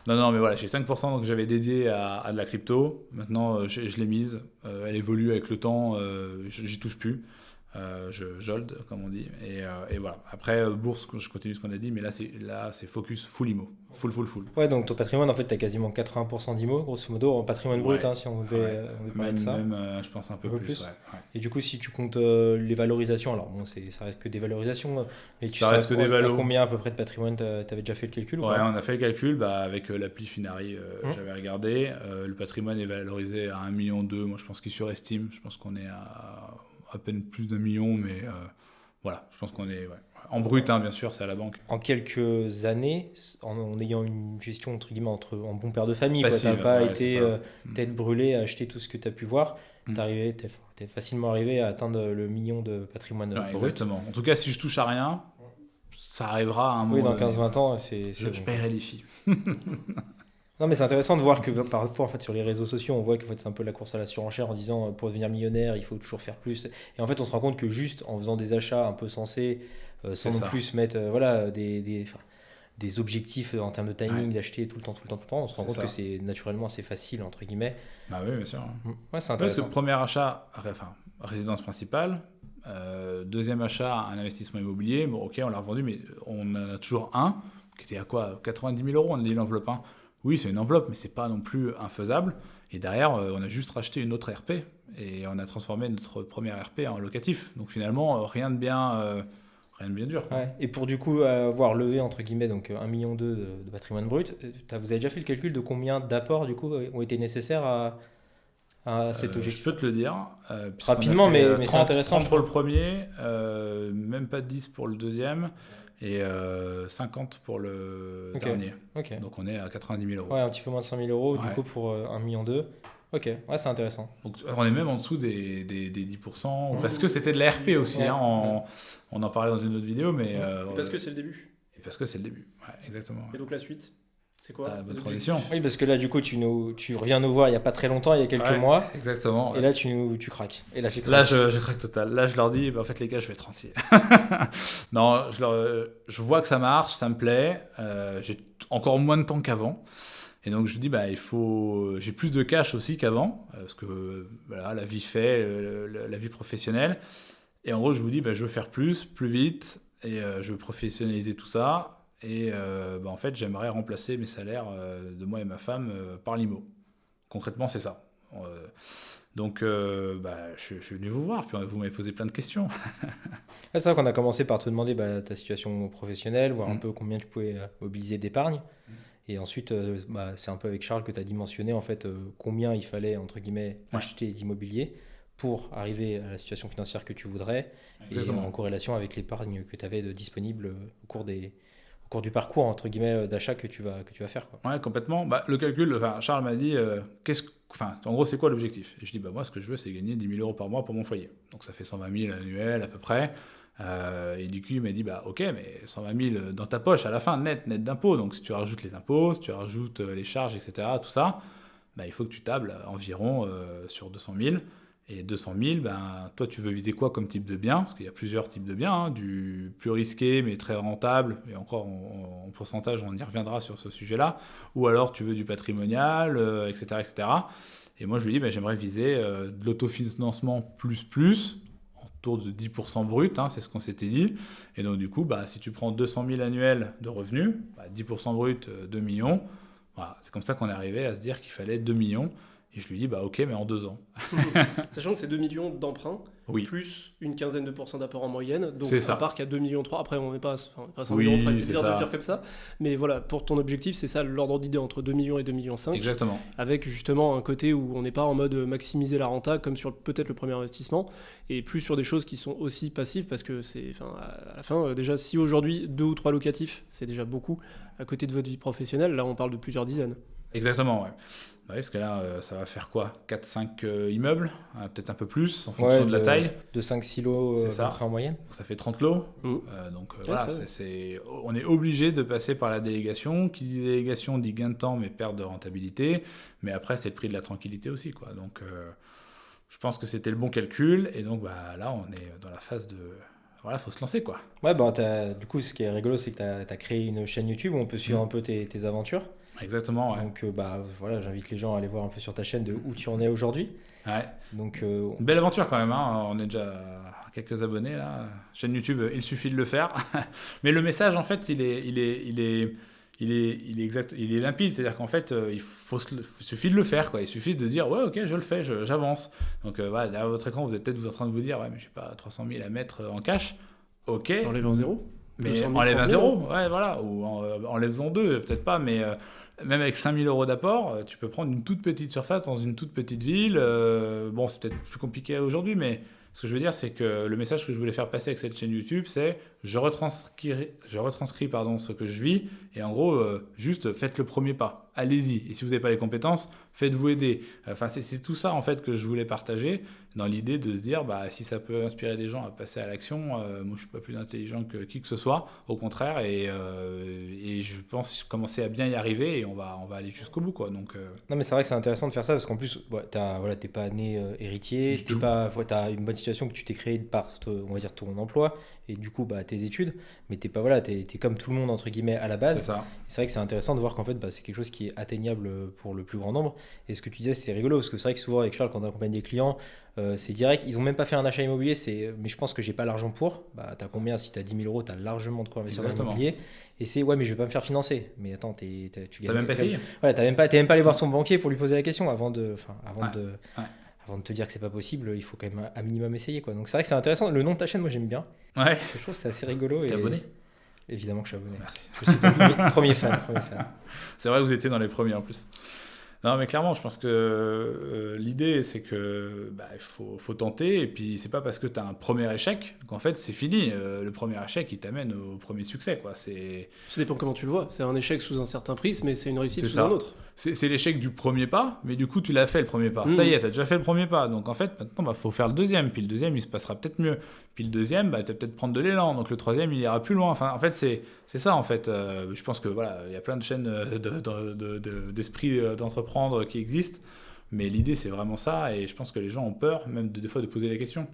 €. non, mais voilà, j'ai 5% donc j'avais dédié à de la crypto. Maintenant, je l'ai mise, elle évolue avec le temps, j'y touche plus. Je hold, comme on dit, et voilà. Après, bourse, je continue ce qu'on a dit, mais là c'est focus full IMO, full. Ouais, donc ton patrimoine, en fait, tu as quasiment 80% d'IMO, grosso modo, en patrimoine brut, si on devait parler de ça. Même, je pense un peu plus. Ouais. Et du coup, si tu comptes les valorisations, alors bon, ça reste que des valorisations, mais tu reste que des valos. Combien à peu près de patrimoine tu avais déjà fait le calcul? Ouais, on a fait le calcul avec l'appli Finari, j'avais regardé. Le patrimoine est valorisé à 1,2 million. Moi, je pense qu'il surestime. Je pense qu'on est à peine plus d'1 million, mais Voilà, je pense qu'on est en brut, hein, bien sûr, c'est à la banque. En quelques années, en ayant une gestion entre guillemets en bon père de famille, tu n'as pas été tête brûlée à acheter tout ce que tu as pu voir. T'es facilement arrivé à atteindre le million de patrimoine brut. Exactement. En tout cas, si je touche à rien, ça arrivera à un moment. Oui, dans 15-20 ans, je paierai les filles. Non, mais c'est intéressant de voir que parfois, en fait, sur les réseaux sociaux, on voit que en fait, c'est un peu la course à la surenchère en disant pour devenir millionnaire, il faut toujours faire plus. Et en fait, on se rend compte que juste en faisant des achats un peu sensés, sans non plus mettre des objectifs en termes de timing, d'acheter tout le temps, on se rend compte que c'est naturellement assez facile, entre guillemets. Bah oui, bien sûr. Ouais, c'est intéressant. Parce que premier achat, résidence principale, deuxième achat, un investissement immobilier, bon ok, on l'a revendu, mais on en a toujours un qui était à quoi 90 000 €, on a dit l'enveloppe 1. Oui, c'est une enveloppe, mais c'est pas non plus infaisable. Et derrière, on a juste racheté une autre RP et on a transformé notre première RP en locatif. Donc finalement, rien de bien dur. Ouais. Et pour du coup avoir levé entre guillemets donc 1,2 million de patrimoine brut, vous avez déjà fait le calcul de combien d'apports du coup ont été nécessaires à cet objectif? Je peux te le dire. Rapidement, mais c'est intéressant. 30 pour le premier, même pas 10 pour le deuxième. Et 50 pour le dernier. Donc on est à 90 000 €. Ouais, un petit peu moins de 100 000 € du coup pour 1,2 million. Ok, ouais, c'est intéressant. Donc on est même en dessous des 10%, parce que c'était de la RP aussi. On en parlait dans une autre vidéo, mais... parce que c'est le début. Et parce que c'est le début, exactement. Et donc la suite, c'est quoi bonne transition. Oui, parce que là, du coup, tu reviens nous voir il n'y a pas très longtemps, il y a quelques mois. Exactement. Et là, tu craques. Et là, là je craque total. Là, je leur dis, en fait, les gars, je vais être entier. Non, je vois que ça marche, ça me plaît. J'ai encore moins de temps qu'avant. Et donc, je dis, j'ai plus de cash aussi qu'avant. Parce que la vie fait, la vie professionnelle. Et en gros, je vous dis, je veux faire plus vite. Et je veux professionnaliser tout ça. Et en fait, j'aimerais remplacer mes salaires de moi et ma femme par l'IMO. Concrètement, c'est ça. Donc, je suis venu vous voir, puis vous m'avez posé plein de questions. C'est vrai qu'on a commencé par te demander ta situation professionnelle, voir un peu combien tu pouvais mobiliser d'épargne. Et ensuite, c'est un peu avec Charles que tu as dimensionné en fait, combien il fallait, entre guillemets, acheter d'immobilier pour arriver à la situation financière que tu voudrais. Exactement. Et en corrélation avec l'épargne que tu avais disponible au cours du parcours entre guillemets d'achat que tu vas faire, quoi. Ouais, complètement. Le calcul, Charles m'a dit en gros c'est quoi l'objectif? Et je dis moi ce que je veux c'est gagner 10 000 € par mois pour mon foyer. Donc ça fait 120 000 annuels à peu près. Et du coup il m'a dit ok, mais 120 000 dans ta poche à la fin net d'impôts. Donc si tu rajoutes les impôts, si tu rajoutes les charges, etc., tout ça, il faut que tu tables environ sur 200 000. Et 200 000, toi, tu veux viser quoi comme type de bien? Parce qu'il y a plusieurs types de biens, du plus risqué, mais très rentable. Et encore, en pourcentage, on y reviendra sur ce sujet-là. Ou alors, tu veux du patrimonial, etc., etc. Et moi, je lui dis, j'aimerais viser de l'autofinancement plus, autour de 10% brut, c'est ce qu'on s'était dit. Et donc, du coup, si tu prends 200 000 annuels de revenus, 10% brut, 2 millions. Voilà, c'est comme ça qu'on est arrivé à se dire qu'il fallait 2 millions. Et je lui dis, ok, mais en 2 ans. Sachant que c'est 2 millions d'emprunts, plus une quinzaine de pourcents d'apport en moyenne. Donc un parc à 2,3 millions. Après, on n'est pas à 100 millions près, c'est bizarre de dire comme ça. Mais voilà, pour ton objectif, c'est ça l'ordre d'idée entre 2 millions et 2,5 millions. Exactement. Avec justement un côté où on n'est pas en mode maximiser la renta, comme sur peut-être le premier investissement, et plus sur des choses qui sont aussi passives, parce que à la fin, déjà, si aujourd'hui 2 ou 3 locatifs, c'est déjà beaucoup, à côté de votre vie professionnelle, là on parle de plusieurs dizaines. Exactement, ouais. Oui, parce que là, ça va faire quoi 4-5 immeubles, peut-être un peu plus, en fonction de la taille. De 5 silos à peu près en moyenne. Donc, ça fait 30 lots. Donc voilà, on est obligé de passer par la délégation. Qui dit délégation dit gain de temps, mais perte de rentabilité. Mais après, c'est le prix de la tranquillité aussi, quoi. Donc, je pense que c'était le bon calcul. Et donc, là, on est dans la phase de... Voilà, faut se lancer, quoi. Ouais, du coup, ce qui est rigolo, c'est que tu as créé une chaîne YouTube où on peut suivre un peu tes aventures. Exactement, ouais. Donc, j'invite les gens à aller voir un peu sur ta chaîne de où tu en es aujourd'hui. Ouais. Donc, une belle aventure quand même, On est déjà à quelques abonnés, là. Chaîne YouTube, il suffit de le faire. Mais le message, en fait, il est limpide. C'est-à-dire qu'en fait, il suffit de le faire, quoi. Il suffit de dire, ouais, ok, je le fais, j'avance. Donc, derrière votre écran, vous êtes peut-être en train de vous dire, ouais, mais j'ai pas 300 000 à mettre en cash. Ok. Enlève un zéro. Mais enlève un zéro, ouais, voilà. Ou enlève-en 2, peut-être pas, mais même avec 5 000 € d'apport, tu peux prendre une toute petite surface dans une toute petite ville. Bon, c'est peut-être plus compliqué aujourd'hui, mais Ce que je veux dire, c'est que le message que je voulais faire passer avec cette chaîne YouTube, c'est je retranscris ce que je vis, et en gros, juste faites le premier pas. Allez-y. Et si vous n'avez pas les compétences, faites-vous aider. Enfin, c'est tout ça en fait que je voulais partager dans l'idée de se dire, si ça peut inspirer des gens à passer à l'action, moi je suis pas plus intelligent que qui que ce soit, au contraire, et je pense commencer à bien y arriver, et on va aller jusqu'au bout, quoi. Donc, Non, mais c'est vrai que c'est intéressant de faire ça, parce qu'en plus, t'es pas né héritier, t'as une bonne situation que tu t'es créée par on va dire ton emploi et du coup tes études, mais t'es comme tout le monde entre guillemets à la base. C'est ça. Et c'est vrai que c'est intéressant de voir qu'en fait c'est quelque chose qui est atteignable pour le plus grand nombre. Et ce que tu disais, c'était rigolo, parce que c'est vrai que souvent avec Charles, quand on accompagne des clients, c'est direct, ils ont même pas fait un achat immobilier, mais je pense que j'ai pas l'argent pour. T'as combien? Si t'as 10 000 euros, t'as largement de quoi investir dans l'immobilier. Et c'est mais je vais pas me faire financer. Mais attends, tu t'as même pas essayé. Ouais, t'es même pas allé voir ton banquier pour lui poser la question avant de te dire que c'est pas possible. Il faut quand même un minimum essayer, quoi. Donc c'est vrai que c'est intéressant. Le nom de ta chaîne, moi j'aime bien. Ouais. Je trouve que c'est assez rigolo. T'es abonné? Évidemment que je suis abonné. Merci. Je suis ton premier fan. C'est vrai que vous étiez dans les premiers en plus. Non, mais clairement, je pense que l'idée, c'est que il faut tenter, et puis c'est pas parce que tu as un premier échec qu'en fait c'est fini. Le premier échec, il t'amène au premier succès, quoi. Ça dépend comment tu le vois. C'est un échec sous un certain prisme, mais c'est une réussite sous un autre. C'est l'échec du premier pas, mais du coup tu l'as fait le premier pas. Ça y est, t'as déjà fait le premier pas. Donc en fait, maintenant, faut faire le deuxième. Puis le deuxième, il se passera peut-être mieux. Puis le deuxième, tu vas peut-être prendre de l'élan. Donc le troisième, il ira plus loin. Enfin, en fait, c'est ça, en fait. Je pense que voilà, il y a plein de chaînes d'esprit d'entreprendre qui existent. Mais l'idée, c'est vraiment ça. Et je pense que les gens ont peur, même des fois, de poser la question.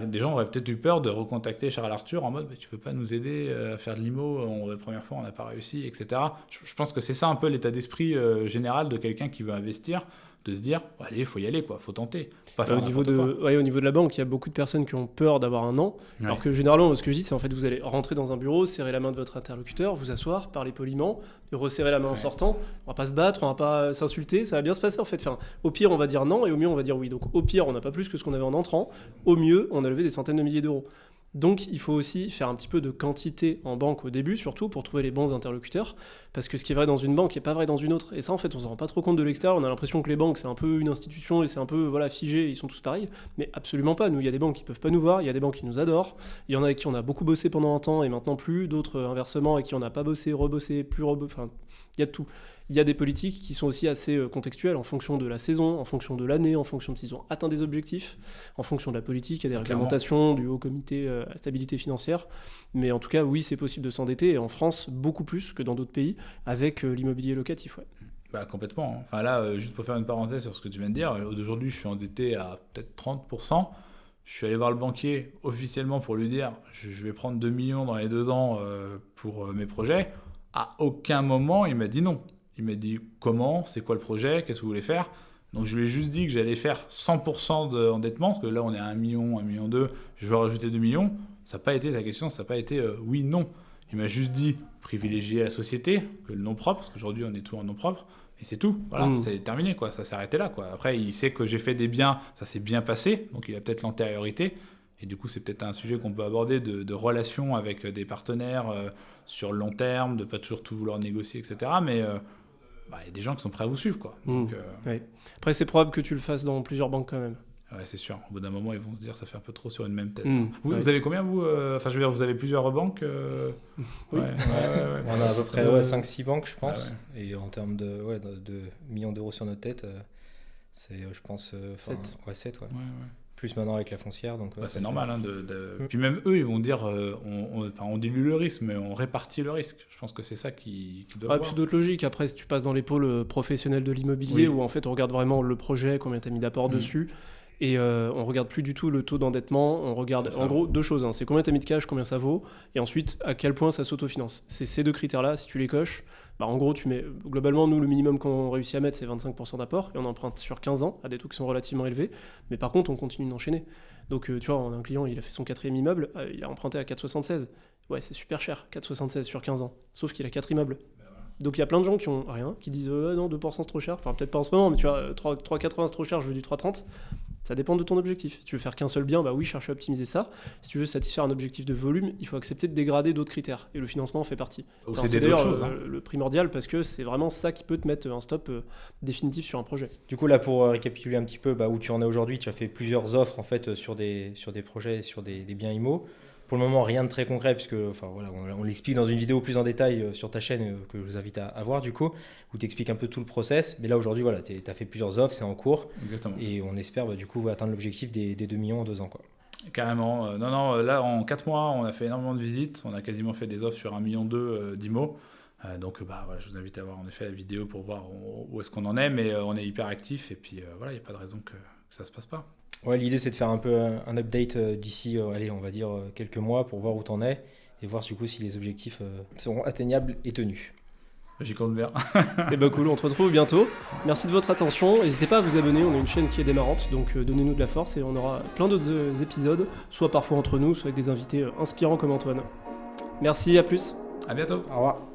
Des gens auraient peut-être eu peur de recontacter Charles Arthur en mode tu peux pas nous aider à faire de l'IMO, la première fois on n'a pas réussi, etc. Je pense que c'est ça un peu l'état d'esprit général de quelqu'un qui veut investir, de se dire allez, il faut y aller, quoi, faut tenter. Au niveau de la banque, il y a beaucoup de personnes qui ont peur d'avoir un non, alors que généralement ce que je dis, c'est en fait vous allez rentrer dans un bureau, serrer la main de votre interlocuteur, vous asseoir, parler poliment, resserrer la main en sortant, on va pas se battre, on va pas s'insulter, ça va bien se passer en fait. Enfin, au pire on va dire non et au mieux on va dire oui. Donc au pire on n'a pas plus que ce qu'on avait en entrant, au mieux on a levé des centaines de milliers d'euros. Donc il faut aussi faire un petit peu de quantité en banque au début, surtout pour trouver les bons interlocuteurs, parce que ce qui est vrai dans une banque n'est pas vrai dans une autre. Et ça en fait on s'en rend pas trop compte de l'extérieur, on a l'impression que les banques c'est un peu une institution et c'est un peu figé, ils sont tous pareils, mais absolument pas. Nous, il y a des banques qui peuvent pas nous voir, il y a des banques qui nous adorent, il y en a avec qui on a beaucoup bossé pendant un temps et maintenant plus, d'autres inversement avec qui on n'a pas bossé, rebossé, plus rebossé, enfin il y a de tout. Il y a des politiques qui sont aussi assez contextuelles en fonction de la saison, en fonction de l'année, en fonction de s'ils ont atteint des objectifs, en fonction de la politique. Il y a des réglementations du Haut Comité à stabilité financière. Mais en tout cas, oui, c'est possible de s'endetter, et en France, beaucoup plus que dans d'autres pays, avec l'immobilier locatif. Ouais. Complètement. Enfin là, juste pour faire une parenthèse sur ce que tu viens de dire, aujourd'hui, je suis endetté à peut-être 30%. Je suis allé voir le banquier officiellement pour lui dire je vais prendre 2 millions dans les 2 ans pour mes projets. À aucun moment, il m'a dit non. Il m'a dit comment, c'est quoi le projet, qu'est-ce que vous voulez faire. Donc je lui ai juste dit que j'allais faire 100% d'endettement, parce que là on est à 1 million, 1,2 million, je veux rajouter 2 millions. Ça n'a pas été sa question, ça n'a pas été oui, non. Il m'a juste dit privilégier la société que le nom propre, parce qu'aujourd'hui on est tout en nom propre, et c'est tout. Voilà, c'est terminé, quoi. Ça s'est arrêté là, quoi. Après il sait que j'ai fait des biens, ça s'est bien passé, donc il a peut-être l'antériorité. Et du coup, c'est peut-être un sujet qu'on peut aborder de relations avec des partenaires sur le long terme, de ne pas toujours tout vouloir négocier, etc. Mais y a des gens qui sont prêts à vous suivre, quoi. Donc, ouais. Après, c'est probable que tu le fasses dans plusieurs banques quand même. Ouais, c'est sûr. Au bout d'un moment, ils vont se dire ça fait un peu trop sur une même tête. Vous avez combien, vous Enfin, je veux dire, vous avez plusieurs banques Oui. Ouais. On a à peu près 5-6 banques, je pense. Ah ouais. Et en termes de millions d'euros sur notre tête, c'est, je pense, 7. 7, ouais. Plus maintenant avec la foncière. Donc, c'est normal. Puis même eux, ils vont dire on dilue le risque, mais on répartit le risque. Je pense que c'est ça qui doit voir. Puis d'autres logiques. Après, si tu passes dans les pôles professionnels de l'immobilier, où en fait on regarde vraiment le projet, combien tu as mis d'apport dessus, et on regarde plus du tout le taux d'endettement. On regarde en gros 2 choses. C'est combien tu as mis de cash, combien ça vaut, et ensuite à quel point ça s'autofinance. C'est ces 2 critères-là, si tu les coches, en gros, tu mets, globalement, nous, le minimum qu'on réussit à mettre, c'est 25% d'apport, et on emprunte sur 15 ans, à des taux qui sont relativement élevés, mais par contre, on continue d'enchaîner. Donc, tu vois, on a un client, il a fait son 4e immeuble, il a emprunté à 4,76. Ouais, c'est super cher, 4,76 sur 15 ans, sauf qu'il a 4 immeubles. Donc, il y a plein de gens qui ont rien, qui disent non, 2% c'est trop cher, enfin, peut-être pas en ce moment, mais tu vois, 3,80 c'est trop cher, je veux du 3,30. Ça dépend de ton objectif. Si tu veux faire qu'un seul bien, bah oui, cherche à optimiser ça. Si tu veux satisfaire un objectif de volume, il faut accepter de dégrader d'autres critères. Et le financement en fait partie. C'est d'ailleurs le primordial parce que c'est vraiment ça qui peut te mettre un stop définitif sur un projet. Du coup, là, pour récapituler un petit peu où tu en es aujourd'hui, tu as fait plusieurs offres en fait sur des projets, sur des biens IMO. Pour le moment, rien de très concret, puisque on l'explique dans une vidéo plus en détail sur ta chaîne que je vous invite à voir, du coup, où tu expliques un peu tout le process. Mais là, aujourd'hui, tu as fait plusieurs offres, c'est en cours. Exactement. Et on espère du coup atteindre l'objectif des 2 millions en 2 ans. Quoi. Carrément. Non, là, en 4 mois, on a fait énormément de visites. On a quasiment fait des offres sur 1,2 million d'IMO. Donc, je vous invite à voir en effet la vidéo pour voir où est-ce qu'on en est. Mais on est hyper actifs. Et puis, il n'y a pas de raison que ça ne se passe pas. Ouais, l'idée c'est de faire un peu un update d'ici, on va dire quelques mois pour voir où t'en es et voir du coup si les objectifs seront atteignables et tenus. J'y compte bien. Et cool, on te retrouve bientôt. Merci de votre attention. N'hésitez pas à vous abonner, on a une chaîne qui est démarrante, donc donnez-nous de la force et on aura plein d'autres épisodes, soit parfois entre nous, soit avec des invités inspirants comme Antoine. Merci, à plus. À bientôt. Au revoir.